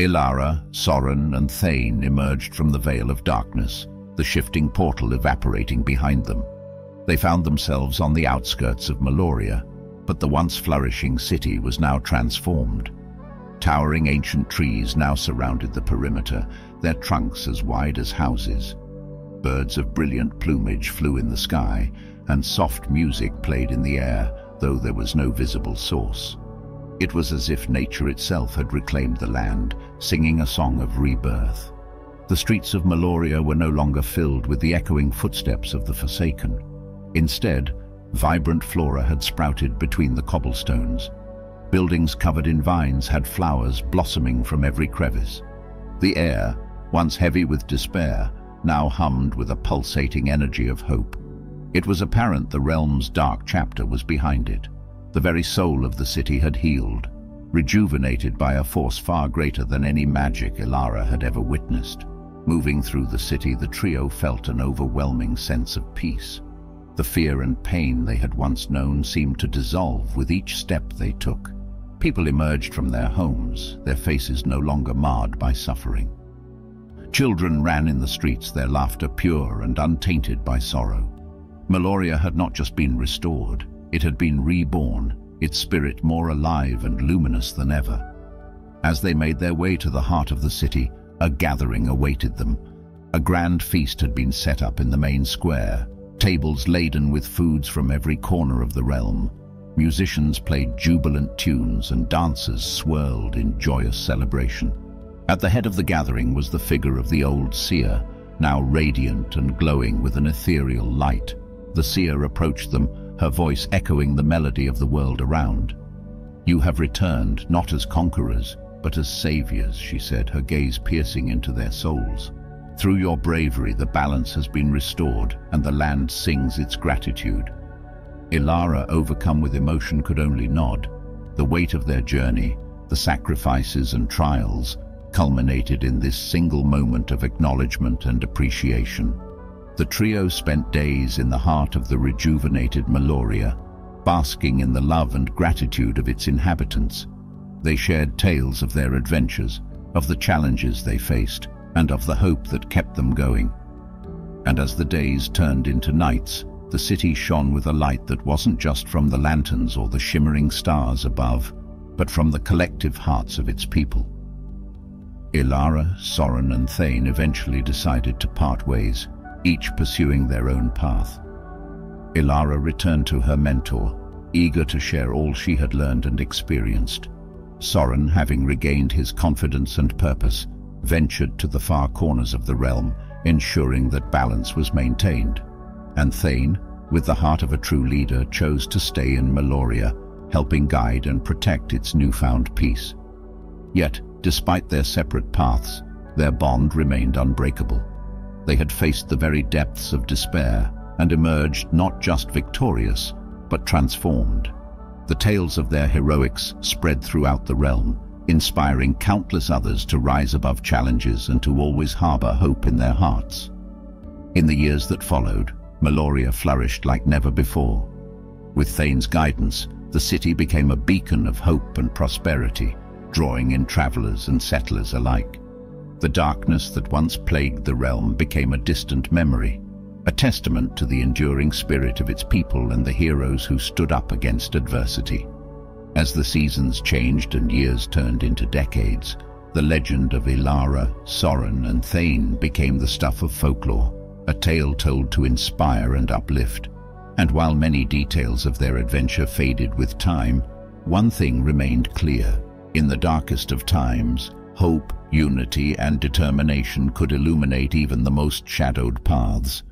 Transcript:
Ilara, Soren, and Thane emerged from the veil of darkness, the shifting portal evaporating behind them. They found themselves on the outskirts of Meloria, but the once flourishing city was now transformed. Towering ancient trees now surrounded the perimeter, their trunks as wide as houses. Birds of brilliant plumage flew in the sky, and soft music played in the air, though there was no visible source. It was as if nature itself had reclaimed the land, singing a song of rebirth. The streets of Meloria were no longer filled with the echoing footsteps of the Forsaken. Instead, vibrant flora had sprouted between the cobblestones. Buildings covered in vines had flowers blossoming from every crevice. The air, once heavy with despair, now hummed with a pulsating energy of hope. It was apparent the realm's dark chapter was behind it. The very soul of the city had healed, rejuvenated by a force far greater than any magic Ilara had ever witnessed. Moving through the city, the trio felt an overwhelming sense of peace. The fear and pain they had once known seemed to dissolve with each step they took. People emerged from their homes, their faces no longer marred by suffering. Children ran in the streets, their laughter pure and untainted by sorrow. Meloria had not just been restored, it had been reborn, its spirit more alive and luminous than ever. As they made their way to the heart of the city, a gathering awaited them. A grand feast had been set up in the main square, tables laden with foods from every corner of the realm. Musicians played jubilant tunes and dancers swirled in joyous celebration. At the head of the gathering was the figure of the old seer, now radiant and glowing with an ethereal light. The seer approached them, her voice echoing the melody of the world around. "You have returned, not as conquerors, but as saviors," she said, her gaze piercing into their souls. "Through your bravery, the balance has been restored, and the land sings its gratitude." Ilara, overcome with emotion, could only nod. The weight of their journey, the sacrifices and trials, culminated in this single moment of acknowledgement and appreciation. The trio spent days in the heart of the rejuvenated Meloria, basking in the love and gratitude of its inhabitants. They shared tales of their adventures, of the challenges they faced, and of the hope that kept them going. And as the days turned into nights, the city shone with a light that wasn't just from the lanterns or the shimmering stars above, but from the collective hearts of its people. Ilara, Soren, and Thane eventually decided to part ways, each pursuing their own path. Ilara returned to her mentor, eager to share all she had learned and experienced. Soren, having regained his confidence and purpose, ventured to the far corners of the realm, ensuring that balance was maintained. And Thane, with the heart of a true leader, chose to stay in Meloria, helping guide and protect its newfound peace. Yet, despite their separate paths, their bond remained unbreakable. They had faced the very depths of despair and emerged not just victorious, but transformed. The tales of their heroics spread throughout the realm, inspiring countless others to rise above challenges and to always harbor hope in their hearts. In the years that followed, Meloria flourished like never before. With Thane's guidance, the city became a beacon of hope and prosperity, drawing in travelers and settlers alike. The darkness that once plagued the realm became a distant memory, a testament to the enduring spirit of its people and the heroes who stood up against adversity. As the seasons changed and years turned into decades, the legend of Ilara, Soren, and Thane became the stuff of folklore, a tale told to inspire and uplift. And while many details of their adventure faded with time, one thing remained clear. In the darkest of times, hope, unity, and determination could illuminate even the most shadowed paths.